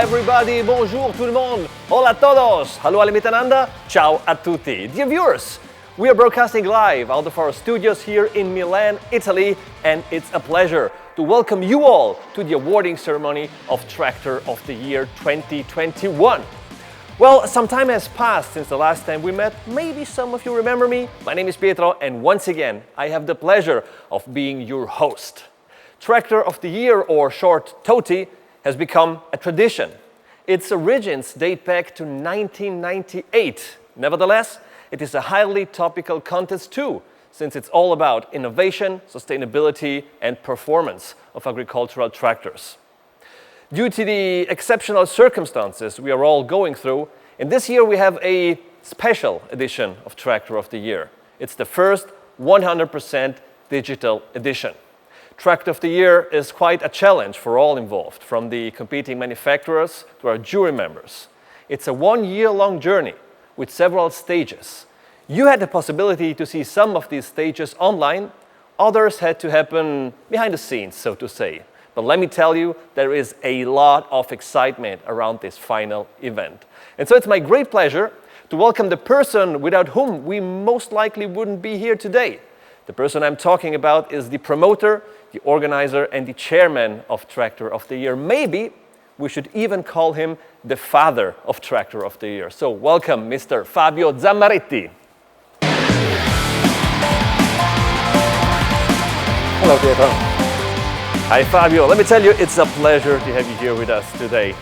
everybody, bonjour tout le monde, hola todos, hallo alle miteinander, ciao a tutti. Dear viewers, we are broadcasting live out of our studios here in Milan, Italy, and it's a pleasure to welcome you all to the awarding ceremony of Tractor of the Year 2021. Well, some time has passed since the last time we met. Maybe some of you remember me. My name is Pietro, and once again, I have the pleasure of being your host. Tractor of the Year, or short TOTY, has become a tradition. Its origins date back to 1998. Nevertheless, it is a highly topical contest too, since it's all about innovation, sustainability, and performance of agricultural tractors. Due to the exceptional circumstances we are all going through, in this year we have a special edition of Tractor of the Year. It's the first 100% digital edition. Tractor of the Year is quite a challenge for all involved, from the competing manufacturers to our jury members. It's a one-year-long journey with several stages. You had the possibility to see some of these stages online. Others had to happen behind the scenes, so to say. But let me tell you, there is a lot of excitement around this final event. And so it's my great pleasure to welcome the person without whom we most likely wouldn't be here today. The person I'm talking about is the promoter, the organizer, and the chairman of Tractor of the Year. Maybe we should even call him the father of Tractor of the Year. So welcome, Mr. Fabio Zammaretti. Hello, Pietro. Hi, Fabio. Let me tell you, it's a pleasure to have you here with us today.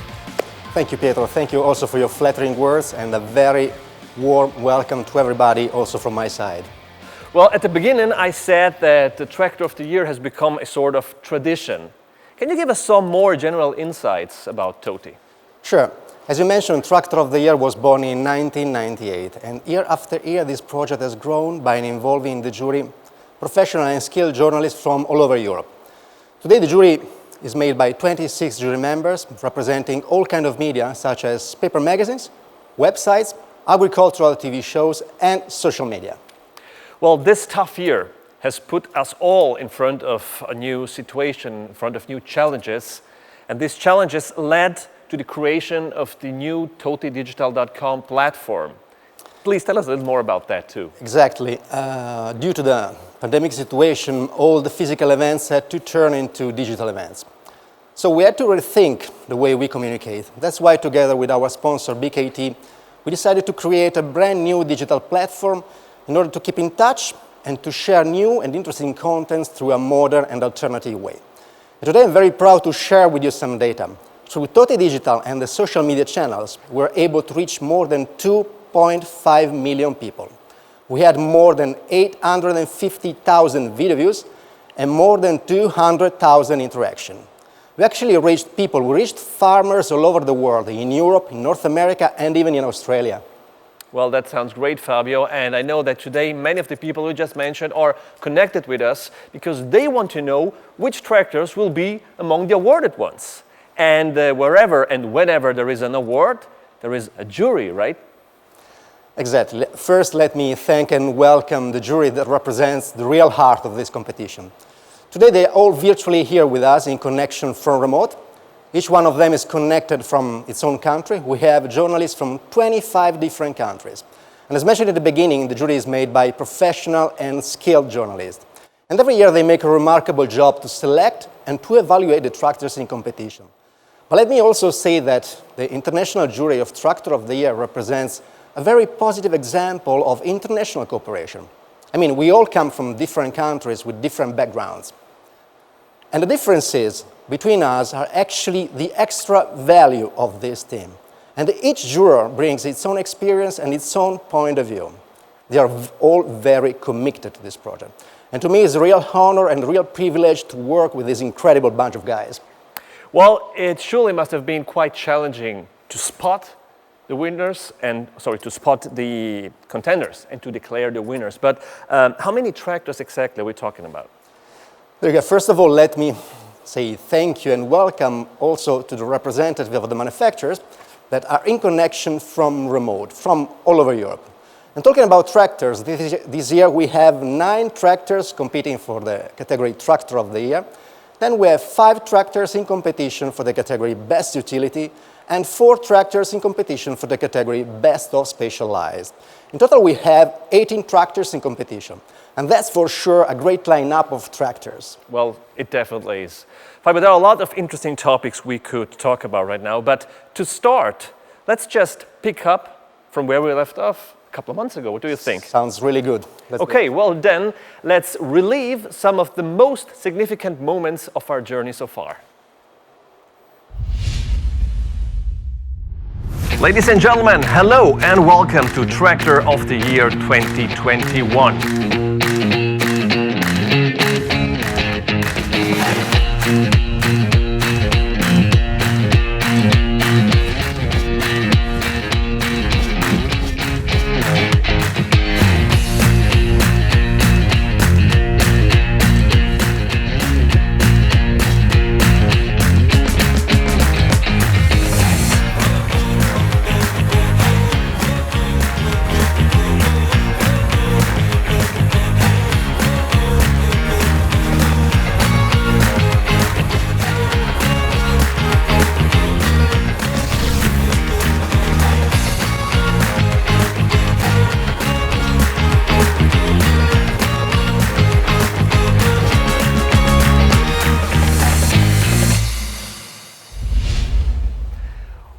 Thank you, Pietro. Thank you also for your flattering words and a very warm welcome to everybody also from my side. Well, at the beginning, I said that the Tractor of the Year has become a sort of tradition. Can you give us some more general insights about TOTY? Sure. As you mentioned, Tractor of the Year was born in 1998, and year after year this project has grown by involving the jury professional and skilled journalists from all over Europe. Today the jury is made by 26 jury members representing all kinds of media such as paper magazines, websites, agricultural TV shows and social media. Well, this tough year has put us all in front of a new situation, in front of new challenges, and these challenges led to the creation of the new totydigital.com platform. Please tell us a little more about that too. Exactly. Due to the pandemic situation, all the physical events had to turn into digital events. So we had to rethink the way we communicate. That's why together with our sponsor BKT, we decided to create a brand new digital platform in order to keep in touch and to share new and interesting content through a modern and alternative way. And today I'm very proud to share with you some data. Through Toty Digital and the social media channels, we're able to reach more than 2.5 million people. We had more than 850,000 video views and more than 200,000 interactions. We actually reached people, we reached farmers all over the world, in Europe, in North America, and even in Australia. Well, that sounds great, Fabio, and I know that today many of the people you just mentioned are connected with us because they want to know which tractors will be among the awarded ones. And wherever and whenever there is an award, there is a jury, right? Exactly. First, let me thank and welcome the jury that represents the real heart of this competition. Today, they are all virtually here with us in connection from remote. Each one of them is connected from its own country. We have journalists from 25 different countries. And as mentioned at the beginning, the jury is made by professional and skilled journalists. And every year they make a remarkable job to select and to evaluate the tractors in competition. But let me also say that the international jury of Tractor of the Year represents a very positive example of international cooperation. I mean, we all come from different countries with different backgrounds. And the differences between us are actually the extra value of this team. And each juror brings its own experience and its own point of view. They are all very committed to this project. And to me, it's a real honor and a real privilege to work with this incredible bunch of guys. Well, it surely must have been quite challenging to spot the winners to spot the contenders and to declare the winners. But how many tractors exactly are we talking about? There you go. First of all, let me say thank you and welcome also to the representative of the manufacturers that are in connection from remote, from all over Europe. And talking about tractors, this year we have 9 tractors competing for the category Tractor of the Year. Then we have 5 tractors in competition for the category Best Utility and 4 tractors in competition for the category Best of Specialized. In total, we have 18 tractors in competition, and that's for sure a great lineup of tractors. Well, it definitely is. Fabio, there are a lot of interesting topics we could talk about right now, but to start, let's just pick up from where we left off a couple of months ago. What do you think? Sounds really good. Okay, well then, let's relive some of the most significant moments of our journey so far. Ladies and gentlemen, hello and welcome to Tractor of the Year 2021.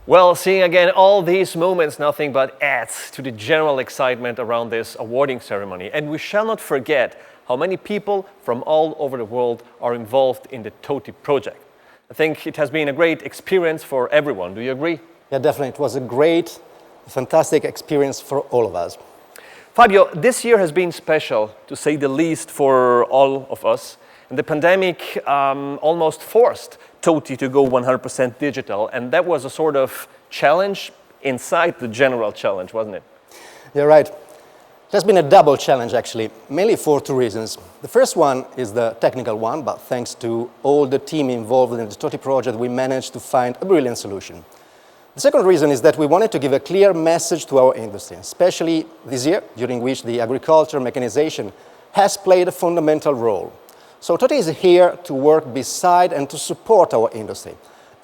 Well, seeing again all these moments, nothing but adds to the general excitement around this awarding ceremony. And we shall not forget how many people from all over the world are involved in the TOTI project. I think it has been a great experience for everyone. Do you agree? Yeah, definitely. It was a great, fantastic experience for all of us. Fabio, this year has been special, to say the least, for all of us. And the pandemic almost forced TOTI to go 100% digital, and that was a sort of challenge inside the general challenge, wasn't it? You're right. It has been a double challenge, actually, mainly for 2 reasons. The first one is the technical one, but thanks to all the team involved in the TOTI project, we managed to find a brilliant solution. The second reason is that we wanted to give a clear message to our industry, especially this year, during which the agriculture mechanization has played a fundamental role. So TOTI is here to work beside and to support our industry.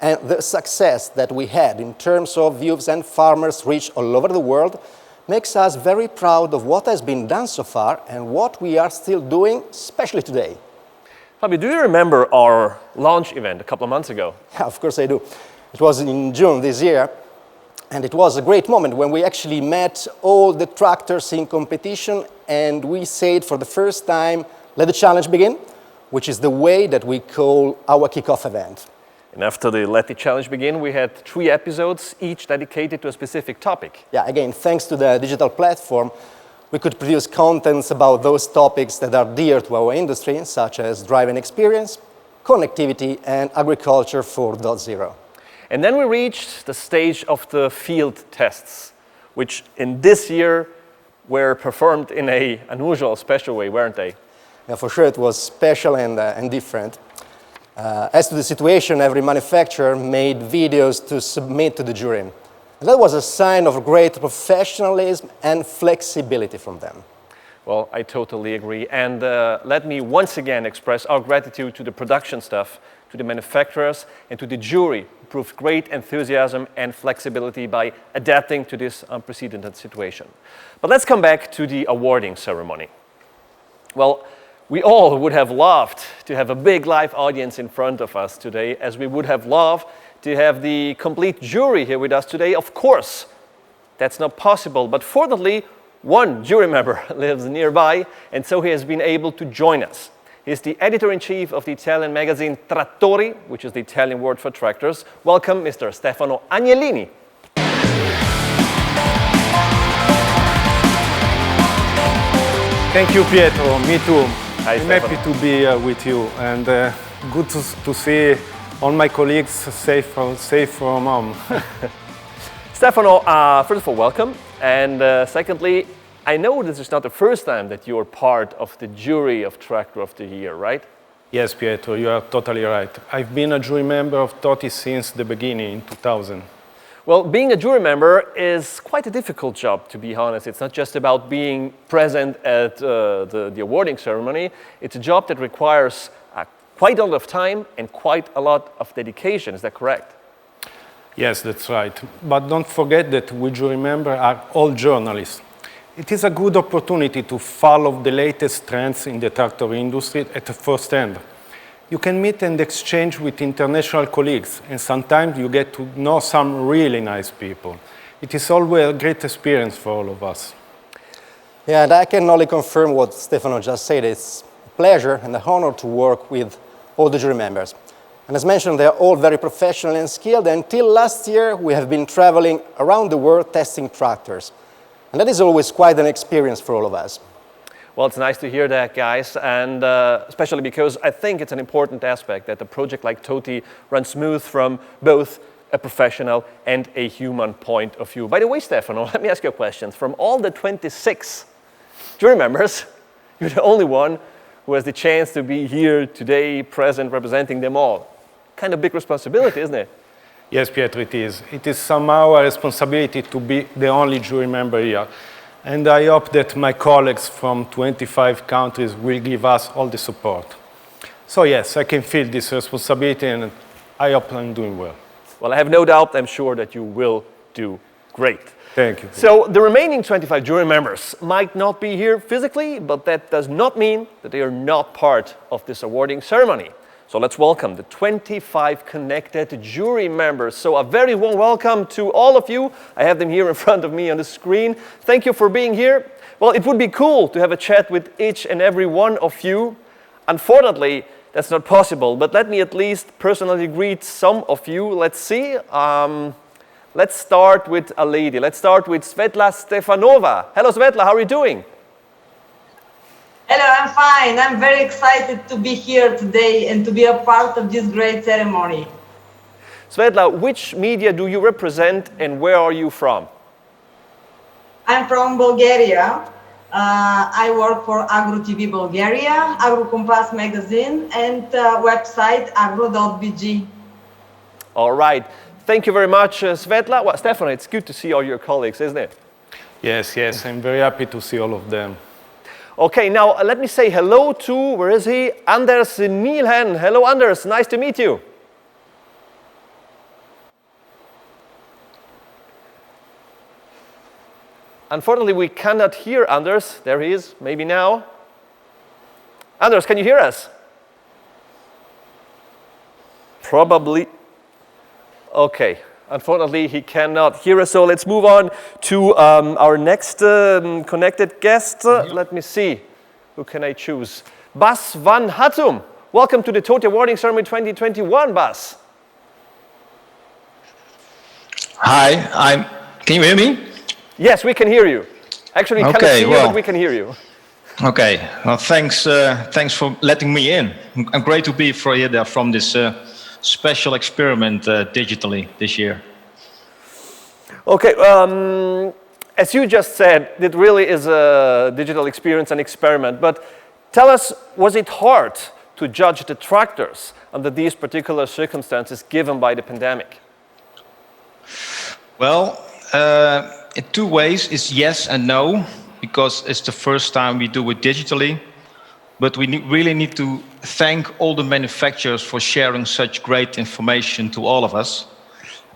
And the success that we had in terms of views and farmers reached all over the world makes us very proud of what has been done so far and what we are still doing, especially today. Fabio, do you remember our launch event a couple of months ago? Yeah, of course I do. It was in June this year, and it was a great moment when we actually met all the tractors in competition, and we said for the first time, let the challenge begin, which is the way that we call our kickoff event. And after the Let the Challenge Begin, we had 3 episodes, each dedicated to a specific topic. Yeah, again, thanks to the digital platform, we could produce contents about those topics that are dear to our industry, such as driving experience, connectivity, and agriculture 4.0. And then we reached the stage of the field tests, which in this year were performed in an unusual, special way, weren't they? Yeah, for sure, it was special and different. As to the situation, every manufacturer made videos to submit to the jury. And that was a sign of great professionalism and flexibility from them. Well, I totally agree. And let me once again express our gratitude to the production staff, to the manufacturers, and to the jury, who proved great enthusiasm and flexibility by adapting to this unprecedented situation. But let's come back to the awarding ceremony. Well, we all would have loved to have a big live audience in front of us today, as we would have loved to have the complete jury here with us today. Of course, that's not possible, but fortunately, one jury member lives nearby, and so he has been able to join us. He's the editor-in-chief of the Italian magazine Trattori, which is the Italian word for tractors. Welcome, Mr. Stefano Agnellini. Thank you, Pietro. Me too. Hi, I'm Stefano. happy to be here with you, and good to see all my colleagues safe from home. Stefano, first of all, welcome. And secondly, I know this is not the first time that you are part of the jury of Tractor of the Year, right? Yes, Pietro, you are totally right. I've been a jury member of TOTI since the beginning, in 2000. Well, being a jury member is quite a difficult job, to be honest. It's not just about being present at the awarding ceremony. It's a job that requires quite a lot of time and quite a lot of dedication. Is that correct? Yes, that's right. But don't forget that we jury members are all journalists. It is a good opportunity to follow the latest trends in the tractor industry at first hand. You can meet and exchange with international colleagues, and sometimes you get to know some really nice people. It is always a great experience for all of us. Yeah, and I can only confirm what Stefano just said. It's a pleasure and an honor to work with all the jury members. And as mentioned, they're all very professional and skilled. Until last year, we have been traveling around the world testing tractors. And that is always quite an experience for all of us. Well, it's nice to hear that, guys, and especially because I think it's an important aspect that a project like TOTI runs smooth from both a professional and a human point of view. By the way, Stefano, let me ask you a question. From all the 26 jury members, you're the only one who has the chance to be here today, present, representing them all. Kind of big responsibility, isn't it? Yes, Pietro, it is. It is somehow a responsibility to be the only jury member here. And I hope that my colleagues from 25 countries will give us all the support. So yes, I can feel this responsibility and I hope I'm doing well. Well, I have no doubt, I'm sure that you will do great. Thank you. So the remaining 25 jury members might not be here physically, but that does not mean that they are not part of this awarding ceremony. So let's welcome the 25 connected jury members. So a very warm welcome to all of you. I have them here in front of me on the screen. Thank you for being here. Well, it would be cool to have a chat with each and every one of you. Unfortunately, that's not possible, but let me at least personally greet some of you. Let's see. Let's start with a lady. Let's start with Svetla Stefanova. Hello, Svetla. How are you doing? Hello, I'm fine. I'm very excited to be here today and to be a part of this great ceremony. Svetla, which media do you represent and where are you from? I'm from Bulgaria. I work for Agro TV Bulgaria, Agro Compass magazine, and website agro.bg. All right. Thank you very much, Svetla. Well, Stefano, it's good to see all your colleagues, isn't it? Yes, yes. I'm very happy to see all of them. Okay, now let me say hello to, where is he? Anders Nielhen. Hello, Anders. Nice to meet you. Unfortunately, we cannot hear Anders. There he is, maybe now. Anders, can you hear us? Probably. Okay, unfortunately, he cannot hear us, so let's move on to our next connected guest. Let me see, who can I choose? Bas Van Hatsum. Welcome to the TOTI Awarding Ceremony 2021, Bas. Hi, can you hear me? Yes, we can hear you. Actually, we cannot see you, but we can hear you. Okay, well, thanks for letting me in. I'm great to be here from this special experiment digitally this year. Okay, as you just said, it really is a digital experience, an experiment. But tell us, was it hard to judge the tractors under these particular circumstances given by the pandemic? Well, in two ways, it's yes and no, because it's the first time we do it digitally. But we really need to thank all the manufacturers for sharing such great information to all of us.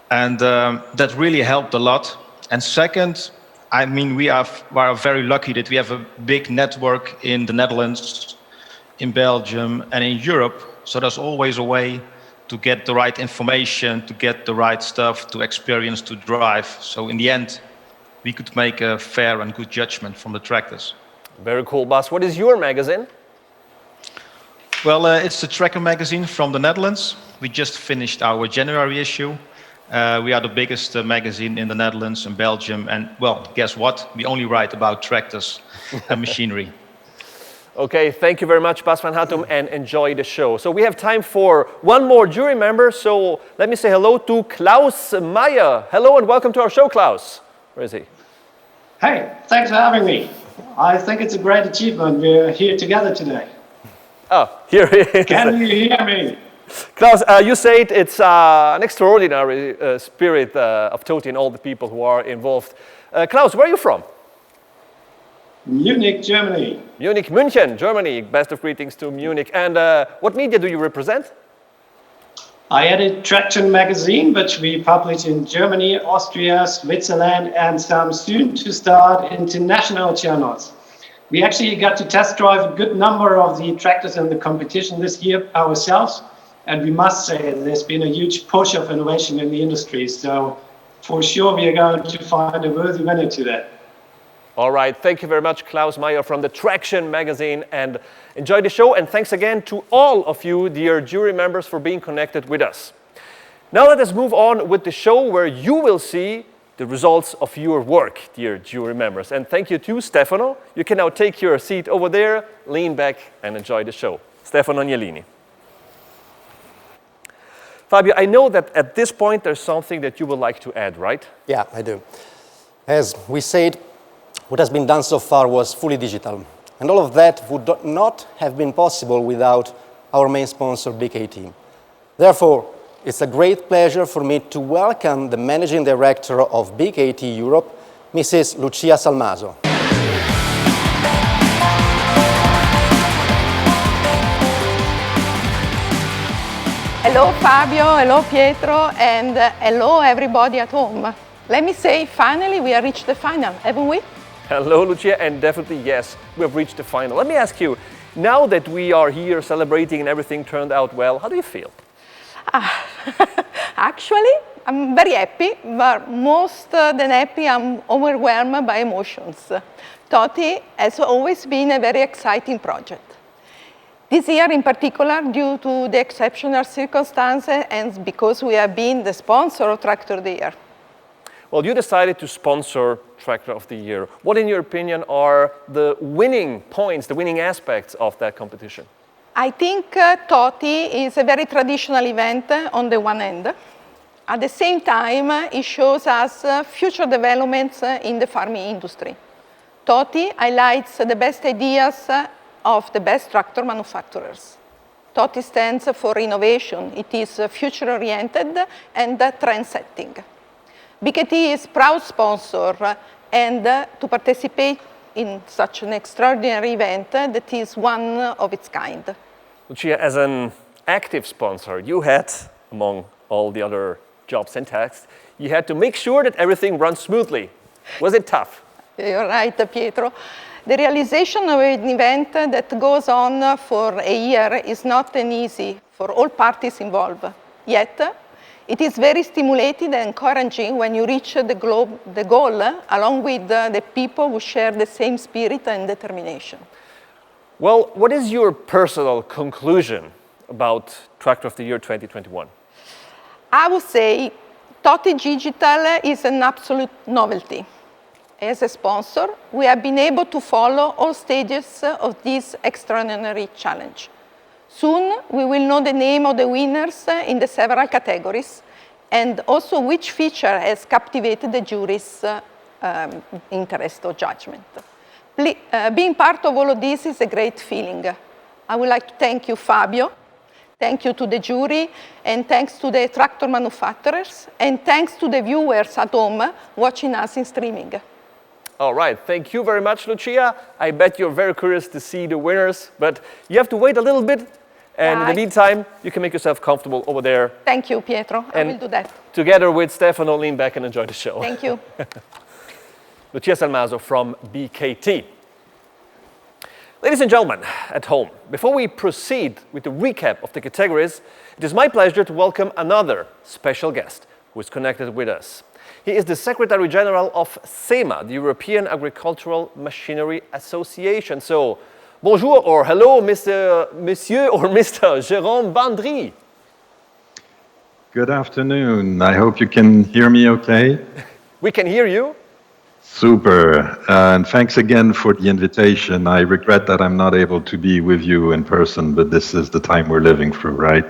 And that really helped a lot. And second, I mean, we are very lucky that we have a big network in the Netherlands, in Belgium, and in Europe. So there's always a way to get the right information, to get the right stuff, to experience, to drive. So in the end, we could make a fair and good judgment from the tractors. Very cool, Bas. What is your magazine? Well, it's the Tracker magazine from the Netherlands. We just finished our January issue. We are the biggest magazine in the Netherlands and Belgium. And, well, guess what? We only write about tractors and machinery. Okay, thank you very much, Bas Van Hatsum, and enjoy the show. So we have time for one more jury member. So let me say hello to Klaus Meyer. Hello and welcome to our show, Klaus. Where is he? Hey, thanks for having me. I think it's a great achievement. We're here together today. Oh, here he is. Can you hear me? Klaus, you said it's an extraordinary spirit of TOTI and all the people who are involved. Klaus, where are you from? Munich, Germany. Munich, München, Germany. Best of greetings to Munich. And what media do you represent? I edit Traction magazine, which we publish in Germany, Austria, Switzerland, and some soon to start international channels. We actually got to test drive a good number of the tractors in the competition this year ourselves. And we must say there's been a huge push of innovation in the industry. So for sure, we are going to find a worthy winner today. All right, thank you very much, Klaus Meyer from the Traction magazine, and enjoy the show. And thanks again to all of you, dear jury members, for being connected with us. Now let us move on with the show where you will see the results of your work, dear jury members. And thank you to Stefano. You can now take your seat over there, lean back, and enjoy the show. Stefano Agnellini. Fabio, I know that at this point there's something that you would like to add, right? Yeah, I do. As we said, what has been done so far was fully digital. And all of that would not have been possible without our main sponsor, BKT. Therefore, it's a great pleasure for me to welcome the Managing Director of BKT Europe, Mrs. Lucia Salmaso. Hello Fabio, hello Pietro, and hello everybody at home. Let me say, finally we have reached the final, haven't we? Hello, Lucia, and definitely yes, we have reached the final. Let me ask you, now that we are here celebrating and everything turned out well, how do you feel? Actually, I'm very happy, but most than happy, I'm overwhelmed by emotions. TOTI has always been a very exciting project. This year in particular, due to the exceptional circumstances and because we have been the sponsor of Tractor of the Year. Well, you decided to sponsor Tractor of the Year. What, in your opinion, are the winning points, the winning aspects of that competition? I think TOTI is a very traditional event on the one end. At the same time, it shows us future developments in the farming industry. TOTI highlights the best ideas of the best tractor manufacturers. TOTI stands for innovation. It is future-oriented and trend-setting. BKT is proud sponsor and to participate in such an extraordinary event that is one of its kind. Lucia, as an active sponsor, you had, among all the other jobs and tasks, you had to make sure that everything runs smoothly. Was it tough? You're right, Pietro. The realization of an event that goes on for a year is not an easy for all parties involved. Yet, it is very stimulating and encouraging when you reach the goal along with the people who share the same spirit and determination. Well, what is your personal conclusion about Tractor of the Year 2021? I would say TOTI Digital is an absolute novelty. As a sponsor, we have been able to follow all stages of this extraordinary challenge. Soon, we will know the name of the winners in the several categories and also which feature has captivated the jury's interest or judgment. Being part of all of this is a great feeling. I would like to thank you, Fabio. Thank you to the jury, and thanks to the tractor manufacturers, and thanks to the viewers at home watching us in streaming. All right, thank you very much, Lucia. I bet you're very curious to see the winners, but you have to wait a little bit. And in the meantime, you can make yourself comfortable over there. Thank you, Pietro. I will do that. Together with Stefano, lean back and enjoy the show. Thank you. Lucia Salmaso from BKT. Ladies and gentlemen at home, before we proceed with the recap of the categories, it is my pleasure to welcome another special guest who is connected with us. He is the Secretary General of SEMA, the European Agricultural Machinery Association. So, bonjour or hello, Monsieur or Mr. Jérôme Bandry. Good afternoon. I hope you can hear me okay. We can hear you. Super. And thanks again for the invitation. I regret that I'm not able to be with you in person, but this is the time we're living through, right?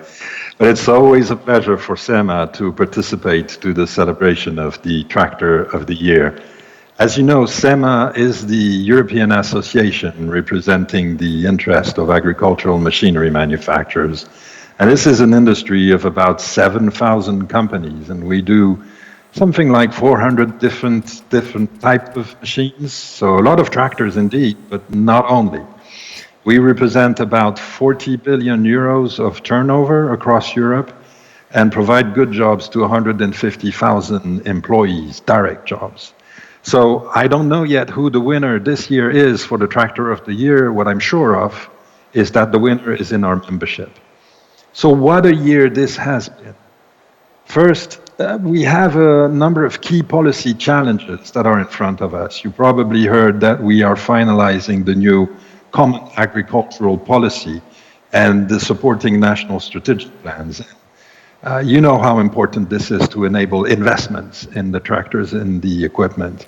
But it's always a pleasure for SEMA to participate to the celebration of the Tractor of the Year. As you know, SEMA is the European association representing the interest of agricultural machinery manufacturers. And this is an industry of about 7,000 companies, and we do something like 400 different types of machines. So a lot of tractors indeed, but not only. We represent about 40 billion euros of turnover across Europe. and provide good jobs to 150,000 employees, direct jobs. So I don't know yet who the winner this year is for the Tractor of the Year. What I'm sure of is that the winner is in our membership. So what a year this has been. First, we have a number of key policy challenges that are in front of us. You probably heard that we are finalizing the new Common Agricultural Policy and the supporting national strategic plans. You know how important this is to enable investments in the tractors and the equipment.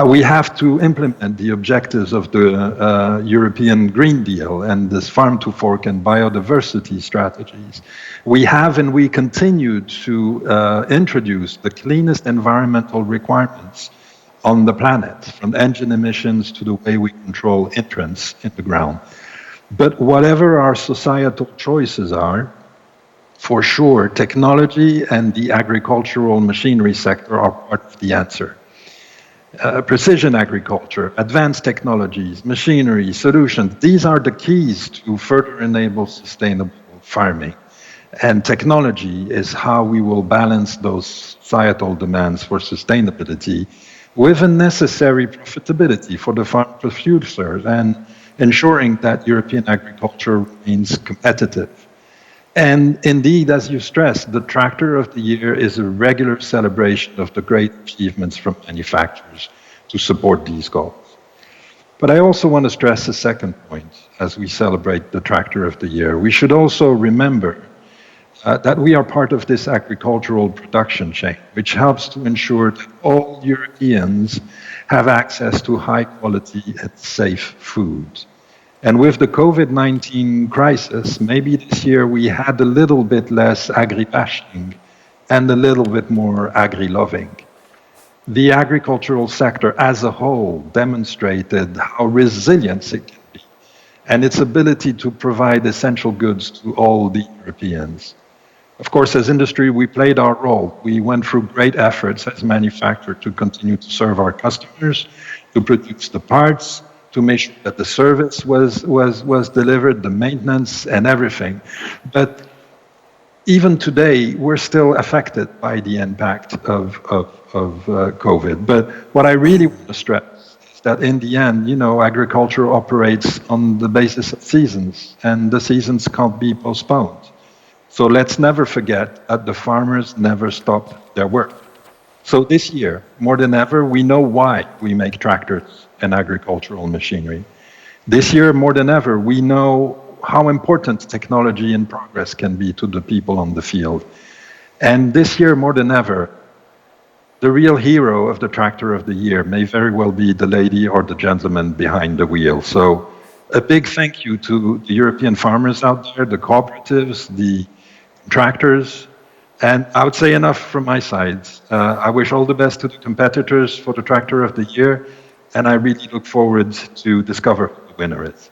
We have to implement the objectives of the European Green Deal and this farm to fork and biodiversity strategies. We have and we continue to introduce the cleanest environmental requirements on the planet, from engine emissions to the way we control entrance in the ground. But whatever our societal choices are, for sure, technology and the agricultural machinery sector are part of the answer. Precision agriculture, advanced technologies, machinery, solutions, these are the keys to further enable sustainable farming. And technology is how we will balance those societal demands for sustainability with a necessary profitability for the farm producers and ensuring that European agriculture remains competitive. And indeed, as you stressed, the Tractor of the Year is a regular celebration of the great achievements from manufacturers to support these goals. But I also want to stress a second point as we celebrate the Tractor of the Year. We should also remember that we are part of this agricultural production chain, which helps to ensure that all Europeans have access to high quality and safe food. And with the COVID-19 crisis, maybe this year we had a little bit less agri-bashing and a little bit more agri-loving. The agricultural sector as a whole demonstrated how resilient it can be and its ability to provide essential goods to all the Europeans. Of course, as industry, we played our role. We went through great efforts as manufacturers to continue to serve our customers, to produce the parts, to make sure that the service was delivered, the maintenance and everything. But even today, we're still affected by the impact of COVID. But what I really want to stress is that in the end, agriculture operates on the basis of seasons, and the seasons can't be postponed. So let's never forget that the farmers never stopped their work. So this year, more than ever, we know why we make tractors and agricultural machinery. This year, more than ever, we know how important technology and progress can be to the people on the field. And this year, more than ever, the real hero of the Tractor of the Year may very well be the lady or the gentleman behind the wheel. So a big thank you to the European farmers out there, the cooperatives, the tractors, and I would say enough from my side. I wish all the best to the competitors for the Tractor of the Year, and I really look forward to discover who the winner is.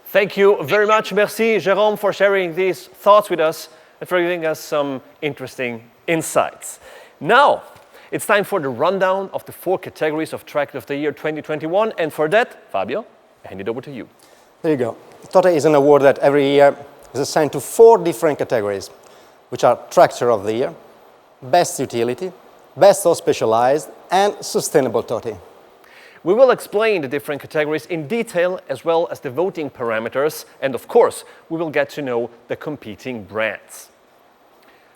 Thank you very much. Merci, Jérôme, for sharing these thoughts with us and for giving us some interesting insights. Now, it's time for the rundown of the 4 categories of Tractor of the Year 2021, and for that, Fabio, I hand it over to you. There you go. TOTE is an award that every year is assigned to 4 different categories, which are Tractor of the Year, Best Utility, Best of Specialized, and Sustainable TOTE. We will explain the different categories in detail, as well as the voting parameters, and of course, we will get to know the competing brands.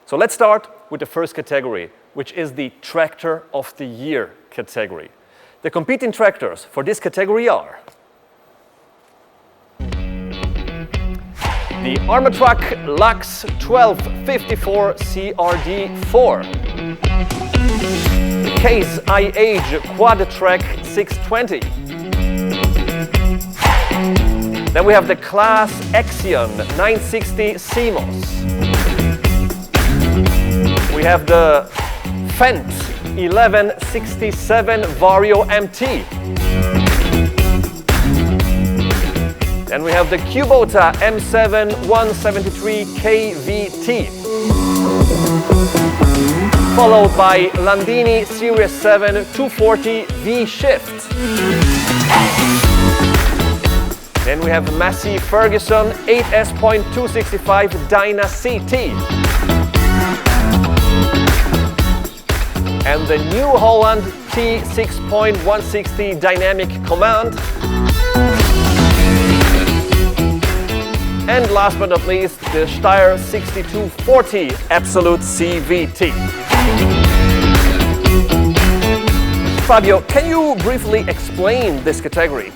So let's start with the first category, which is the Tractor of the Year category. The competing tractors for this category are the Armatruck Lux 1254 CRD4, the Case IH Quadtrack 620. Then we have the Claas Axion 960 CMOS. We have the Fendt 1167 Vario MT. Then we have the Kubota M7 173 KVT. Followed by Landini Series 7 240 V-Shift. Then we have Massey Ferguson 8S.265 Dyna CT. and the New Holland T6.160 dynamic command. And last but not least, the Steyr 6240 Absolute CVT. Fabio, can you briefly explain this category?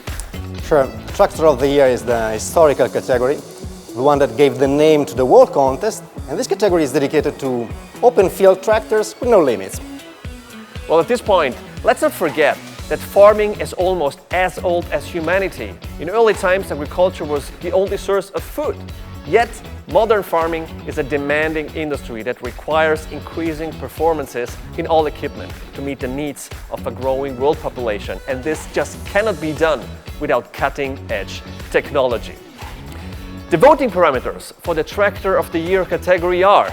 Sure. Tractor of the Year is the historical category, the one that gave the name to the World Contest, and this category is dedicated to open field tractors with no limits. Well, at this point, let's not forget that farming is almost as old as humanity. In early times, agriculture was the only source of food. Yet, modern farming is a demanding industry that requires increasing performances in all equipment to meet the needs of a growing world population. And this just cannot be done without cutting-edge technology. The voting parameters for the Tractor of the Year category are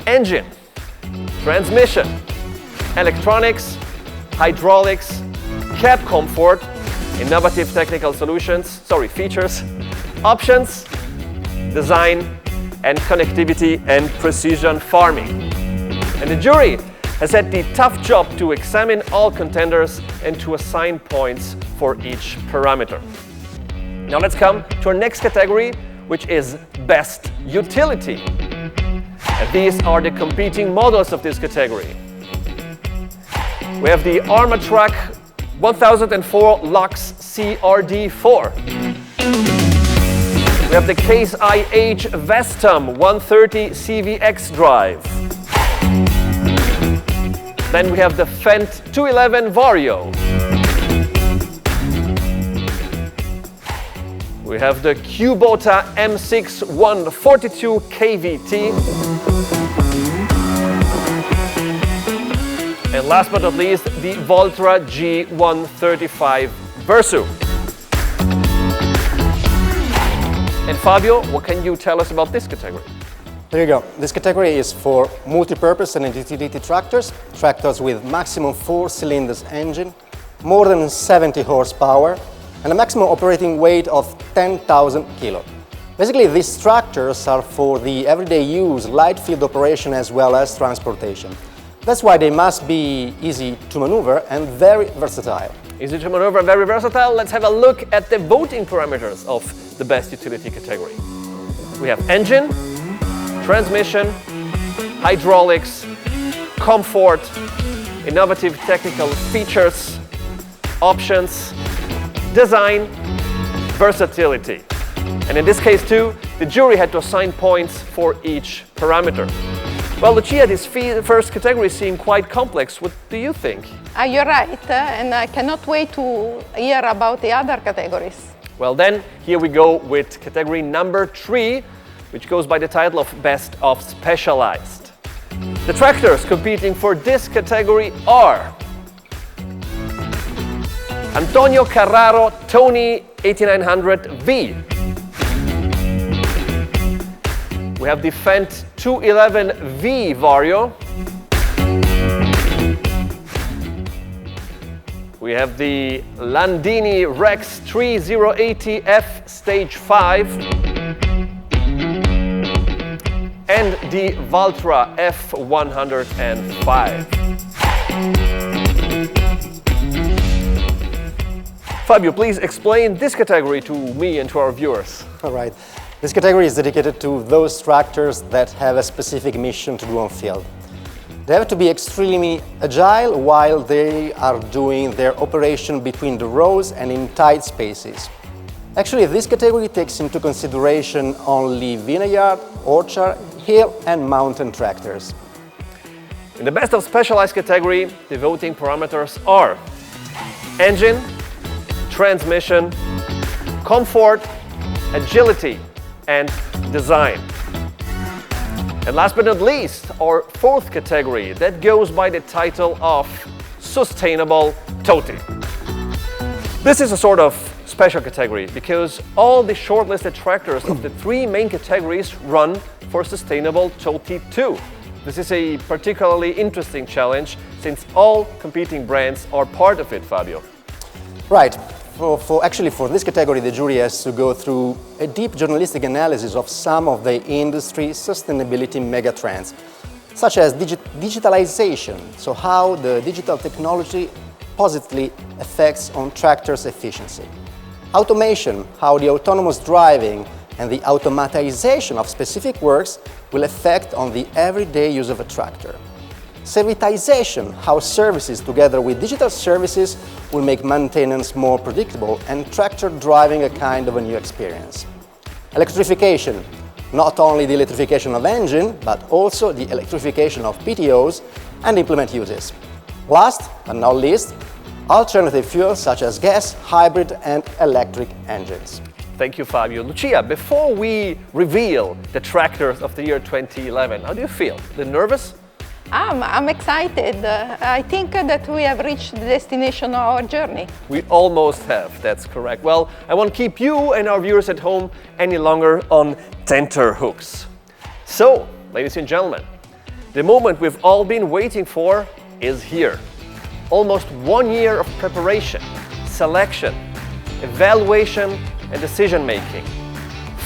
engine, transmission, electronics, hydraulics, cab comfort, innovative technical features, options, design, and connectivity and precision farming. And the jury has had the tough job to examine all contenders and to assign points for each parameter. Now let's come to our next category, which is Best Utility. And these are the competing models of this category. We have the Armatrack 1004 Lux CRD4. We have the Case IH Vestum 130 CVX drive. Then we have the Fendt 211 Vario. We have the Kubota M6 142 KVT. And last but not least, the Valtra G135 Versu. And Fabio, what can you tell us about this category? There you go. This category is for multi-purpose and utility tractors, tractors with maximum 4-cylinders engine, more than 70 horsepower, and a maximum operating weight of 10,000 kilo. Basically, these tractors are for the everyday use, light field operation, as well as transportation. That's why they must be easy to maneuver and very versatile. Easy to maneuver and very versatile. Let's have a look at the voting parameters of the Best Utility category. We have engine, transmission, hydraulics, comfort, innovative technical features, options, design, versatility. And in this case too, the jury had to assign points for each parameter. Well, Lucia, this first category seemed quite complex. What do you think? You're right, and I cannot wait to hear about the other categories. Well then, here we go with category number 3, which goes by the title of Best of Specialized. The tractors competing for this category are Antonio Carraro Tony 8900V. We have the Fendt 211V Vario. We have the Landini Rex 3080F Stage 5. And the Valtra F105. Fabio, please explain this category to me and to our viewers. All right. This category is dedicated to those tractors that have a specific mission to do on field. They have to be extremely agile while they are doing their operation between the rows and in tight spaces. Actually, this category takes into consideration only vineyard, orchard, hill and mountain tractors. In the Best of Specialized category, the voting parameters are engine, transmission, comfort, agility, and design. And last but not least, our fourth category that goes by the title of Sustainable Toting. This is a sort of special category because all the shortlisted tractors of the 3 main categories run for Sustainable Toting 2. This is a particularly interesting challenge since all competing brands are part of it, Fabio. Right. Actually, for this category, the jury has to go through a deep journalistic analysis of some of the industry sustainability megatrends. such as digitalization, so how the digital technology positively affects on tractors' efficiency. Automation, how the autonomous driving and the automatization of specific works will affect on the everyday use of a tractor. Servitization, how services together with digital services will make maintenance more predictable and tractor driving a kind of a new experience. Electrification, not only the electrification of engine, but also the electrification of PTOs and implement uses. Last but not least, alternative fuels such as gas, hybrid and electric engines. Thank you, Fabio. Lucia, before we reveal the tractors of the year 2011, how do you feel? A bit nervous? I'm excited. I think that we have reached the destination of our journey. We almost have, that's correct. Well, I won't keep you and our viewers at home any longer on tenterhooks. So, ladies and gentlemen, the moment we've all been waiting for is here. Almost 1 year of preparation, selection, evaluation and decision making.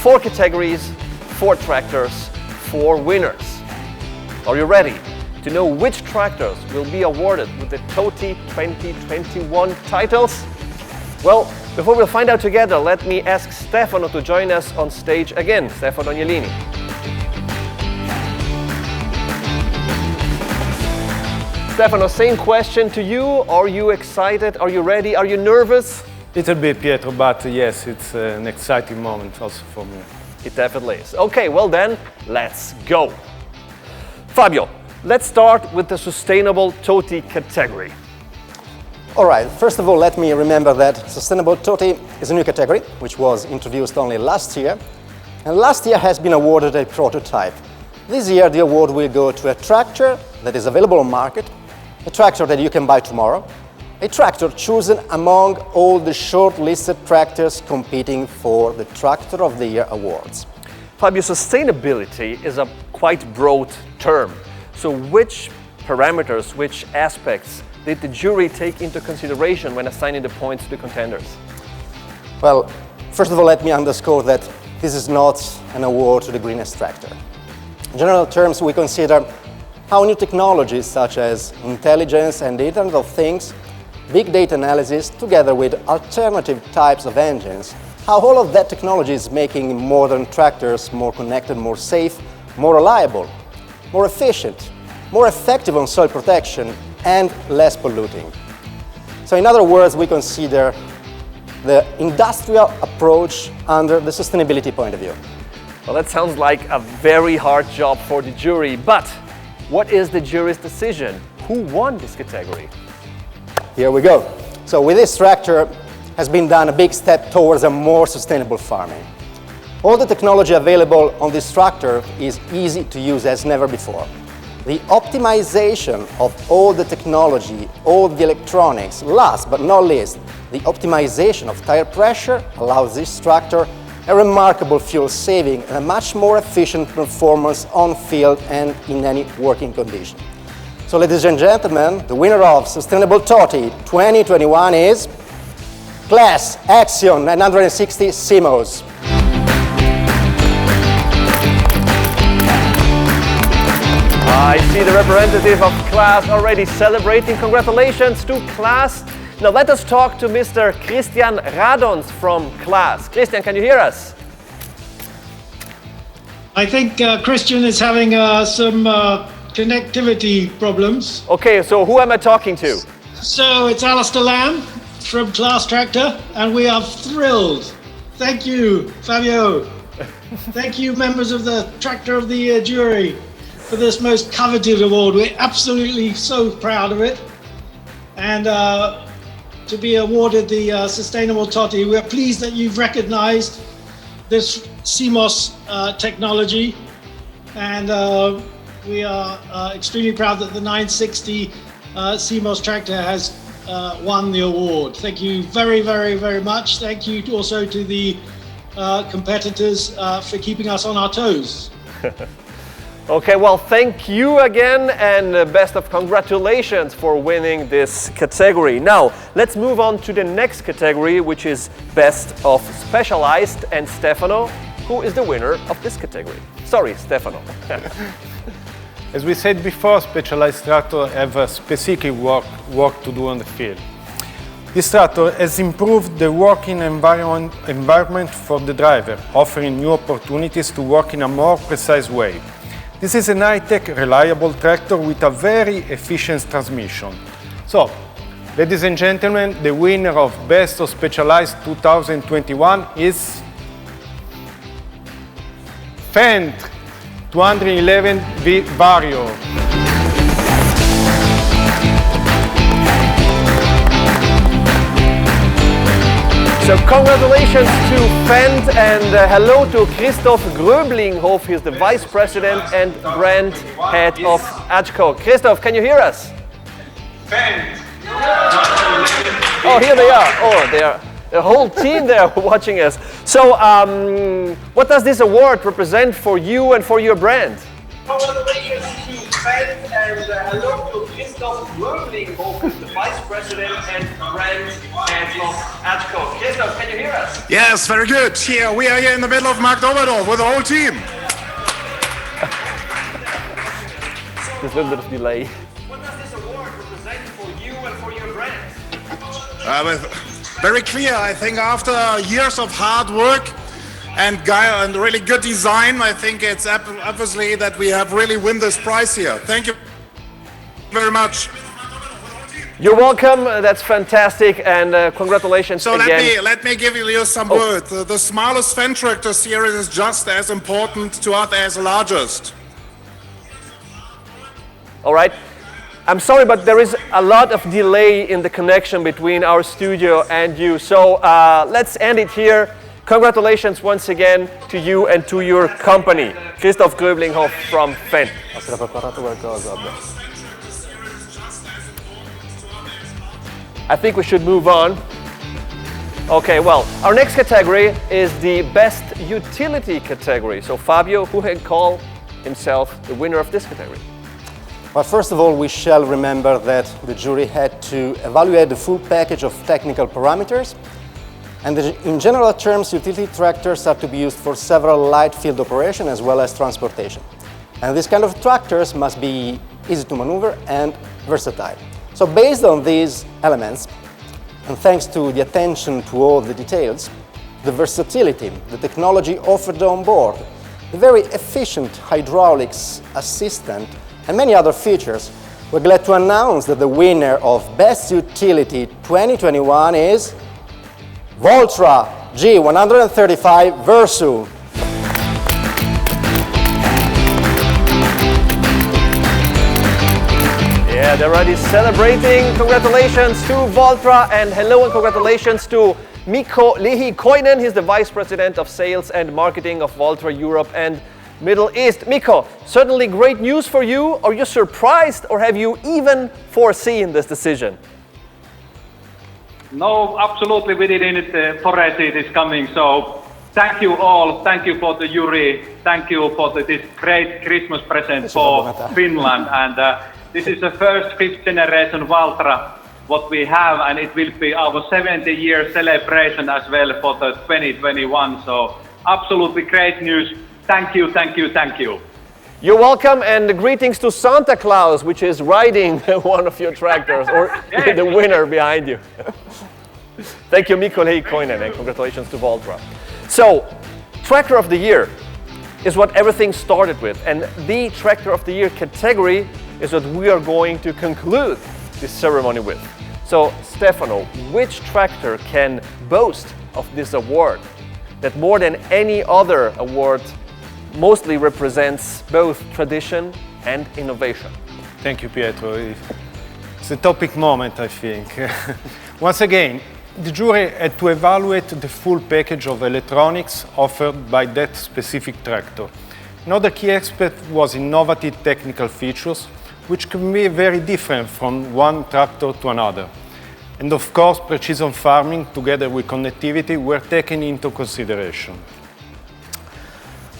4 categories, 4 tractors, 4 winners. Are you ready to know which tractors will be awarded with the TOTI 2021 titles? Well, before we'll find out together, let me ask Stefano to join us on stage again. Stefano Agnellini. Stefano, same question to you. Are you excited? Are you ready? Are you nervous? Little bit, Pietro, but yes, it's an exciting moment also for me. It definitely is. Okay, well then, let's go. Fabio, let's start with the sustainable TOTI category. All right, first of all, let me remember that Sustainable TOTI is a new category, which was introduced only last year, and last year has been awarded a prototype. This year, the award will go to a tractor that is available on market, a tractor that you can buy tomorrow, a tractor chosen among all the shortlisted tractors competing for the Tractor of the Year awards. Fabio, sustainability is a quite broad term. So which parameters, which aspects did the jury take into consideration when assigning the points to the contenders? Well, first of all, let me underscore that this is not an award to the greenest tractor. In general terms, we consider how new technologies such as intelligence and the Internet of Things, big data analysis, together with alternative types of engines, how all of that technology is making modern tractors more connected, more safe, more reliable, more efficient, more effective on soil protection, and less polluting. So in other words, we consider the industrial approach under the sustainability point of view. Well, that sounds like a very hard job for the jury, but what is the jury's decision? Who won this category? Here we go. So with this tractor has been done a big step towards a more sustainable farming. All the technology available on this tractor is easy to use as never before. The optimization of all the technology, all the electronics, last but not least, the optimization of tire pressure allows this tractor a remarkable fuel saving and a much more efficient performance on field and in any working condition. So ladies and gentlemen, the winner of Sustainable TOTI 2021 is Class Axion 960 CMOS. I see the representative of Class already celebrating. Congratulations to Class. Now let us talk to Mr. Christian Radons from Class. Christian, can you hear us? I think Christian is having some connectivity problems. Okay, so who am I talking to? So it's Alistair Lamb from Class Tractor, and we are thrilled. Thank you, Fabio. Thank you, members of the Tractor of the Year jury, for this most coveted award. We're absolutely so proud of it. And to be awarded the Sustainable TOTI, we're pleased that you've recognized this CMOS technology. And we are extremely proud that the 960 CMOS tractor has won the award. Thank you very, very, very much. Thank you also to the competitors for keeping us on our toes. Okay, well, thank you again, and best of congratulations for winning this category. Now, let's move on to the next category, which is Best of Specialized. And Stefano, who is the winner of this category? Sorry, Stefano. As we said before, specialized tractors have a specific work to do on the field. This tractor has improved the working environment for the driver, offering new opportunities to work in a more precise way. This is a high-tech, reliable tractor with a very efficient transmission. So, ladies and gentlemen, the winner of Best of Specialized 2021 is Fendt 211 Vario. So congratulations to Fendt and hello to Christoph Gröblinghoff. He's the Vice President and Brand Head of AGCO. Christoph, can you hear us? Fendt. Oh, here they are. Oh, they are the whole team there watching us. So what does this award represent for you and for your brand? Congratulations to Fendt and hello to Christoph Gröblinghoff, who's the Vice President and Brand Head of AGCO. Christoph, can you hear us? Yes, very good. We are here in the middle of Marktoberdorf with the whole team. There's a little bit of delay. What does this award represent for you and for your brand? Very clear, I think, after years of hard work and really good design, I think it's obviously that we have really won this prize here. Thank you very much. You're welcome. That's fantastic, and congratulations so again. let me give you some words. The smallest Fendt tractor series is just as important to us as the largest. All right. I'm sorry, but there is a lot of delay in the connection between our studio and you. So let's end it here. Congratulations once again to you and to your company. Christoph Gröblinghoff from Fendt. I think we should move on. Okay, well, our next category is the best utility category. So Fabio, who can call himself the winner of this category? Well, first of all, we shall remember that the jury had to evaluate the full package of technical parameters. And in general terms, utility tractors are to be used for several light field operations as well as transportation. And these kind of tractors must be easy to maneuver and versatile. So based on these elements, and thanks to the attention to all the details, the versatility, the technology offered on board, the very efficient hydraulics assistant, and many other features, we're glad to announce that the winner of Best Utility 2021 is Valtra G135 Versu. Yeah, they're already celebrating. Congratulations to Valtra and hello and congratulations to Mikko Lehikoinen. He's the Vice President of Sales and Marketing of Valtra Europe and Middle East. Mikko, certainly great news for you. Are you surprised or have you even foreseen this decision? No, absolutely, we didn't foresee this coming. So thank you all. Thank you for the jury. Thank you for this great Christmas present for Finland. And this is the first fifth generation Valtra what we have, and it will be our 70-year celebration as well for the 2021. So absolutely great news. Thank you, thank you, thank you. You're welcome, and greetings to Santa Claus, which is riding one of your tractors, or the winner behind you. Thank you, Mikko Lehikoinen, and congratulations to Valtra. So, Tractor of the Year is what everything started with, and the Tractor of the Year category is what we are going to conclude this ceremony with. So, Stefano, which tractor can boast of this award that more than any other award mostly represents both tradition and innovation? Thank you, Pietro. It's a topic moment, I think. Once again, the jury had to evaluate the full package of electronics offered by that specific tractor. Another key aspect was innovative technical features, which can be very different from one tractor to another. And of course, precision farming together with connectivity were taken into consideration.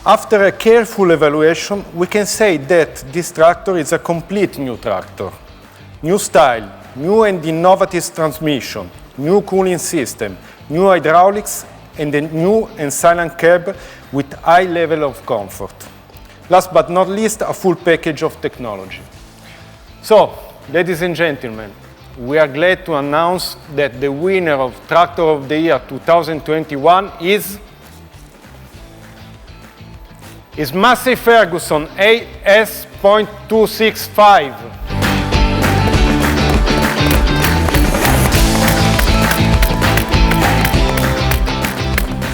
After a careful evaluation, we can say that this tractor is a complete new tractor. New style, new and innovative transmission, new cooling system, new hydraulics, and a new and silent cab with high level of comfort. Last but not least, a full package of technology. So, ladies and gentlemen, we are glad to announce that the winner of Tractor of the Year 2021 is Massey Ferguson AS.265.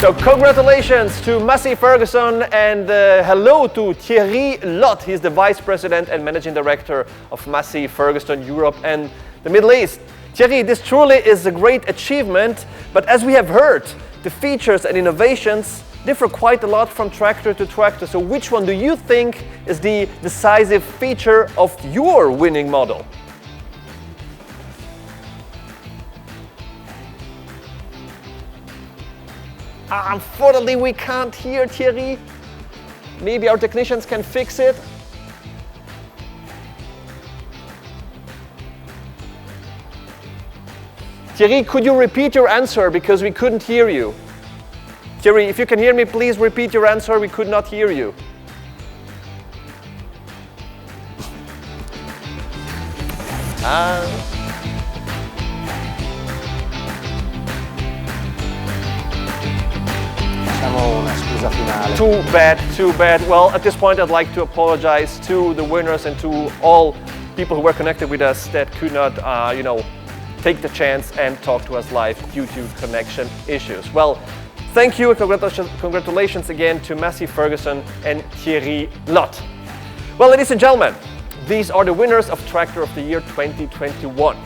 So congratulations to Massey Ferguson and hello to Thierry Lott. He's the Vice President and Managing Director of Massey Ferguson Europe and the Middle East. Thierry, this truly is a great achievement, but as we have heard, the features and innovations differ quite a lot from tractor to tractor. So which one do you think is the decisive feature of your winning model? Unfortunately, we can't hear Thierry. Maybe our technicians can fix it. Thierry, could you repeat your answer because we couldn't hear you? Thierry, if you can hear me, please repeat your answer. We could not hear you. Too bad, too bad. Well, at this point, I'd like to apologize to the winners and to all people who were connected with us that could not, take the chance and talk to us live due to connection issues. Well, thank you and congratulations again to Massey Ferguson and Thierry Lott. Well, ladies and gentlemen, these are the winners of Tractor of the Year 2021.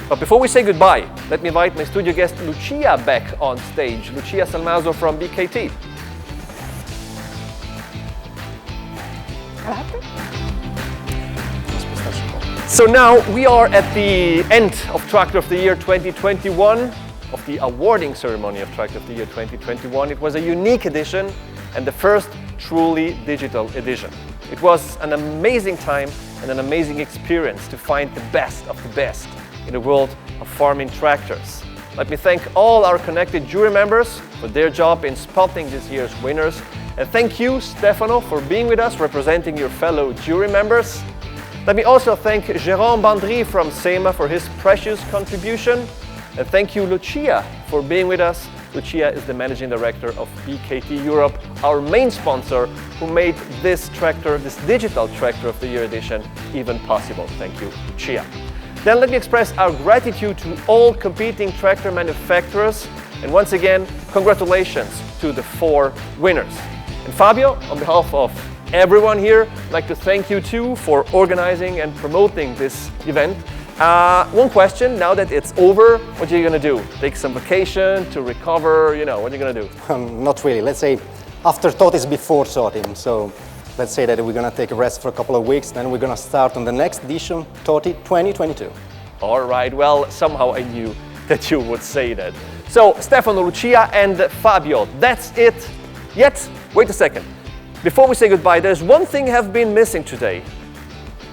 But before we say goodbye, let me invite my studio guest Lucia back on stage. Lucia Salmaso from BKT. So now we are at the end of Tractor of the Year 2021, of the awarding ceremony of Tractor of the Year 2021. It was a unique edition and the first truly digital edition. It was an amazing time and an amazing experience to find the best of the best in the world of farming tractors. Let me thank all our connected jury members for their job in spotting this year's winners. And thank you, Stefano, for being with us, representing your fellow jury members. Let me also thank Jérôme Bandry from SEMA for his precious contribution. And thank you, Lucia, for being with us. Lucia is the Managing Director of BKT Europe, our main sponsor, who made this tractor, this digital Tractor of the Year edition, even possible. Thank you, Lucia. Then let me express our gratitude to all competing tractor manufacturers. And once again, congratulations to the 4 winners. And Fabio, on behalf of everyone here, I'd like to thank you too for organizing and promoting this event. One question, now that it's over, what are you going to do? Take some vacation to recover? What are you going to do? Not really. Let's say after Totti is before Totti. So let's say that we're going to take a rest for a couple of weeks, then we're going to start on the next edition, Totti 2022. All right, well, somehow I knew that you would say that. So Stefano, Lucia and Fabio, that's it. Yet, wait a second. Before we say goodbye, there's one thing have been missing today.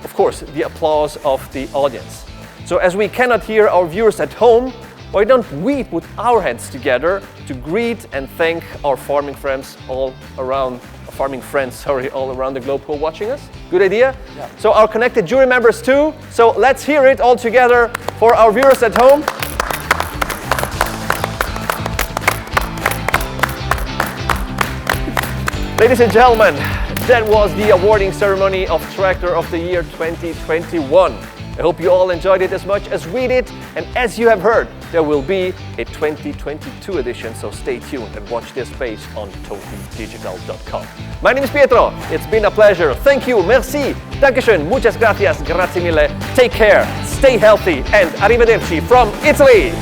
Of course, the applause of the audience. So as we cannot hear our viewers at home, why don't we put our hands together to greet and thank our farming friends all around the globe who are watching us? Good idea? Yeah. So our connected jury members too. So let's hear it all together for our viewers at home. Ladies and gentlemen, that was the awarding ceremony of Tractor of the Year 2021. I hope you all enjoyed it as much as we did, and as you have heard, there will be a 2022 edition, so stay tuned and watch this page on totidigital.com. My name is Pietro, it's been a pleasure. Thank you, merci, dankeschön, muchas gracias, grazie mille, take care, stay healthy, and arrivederci from Italy!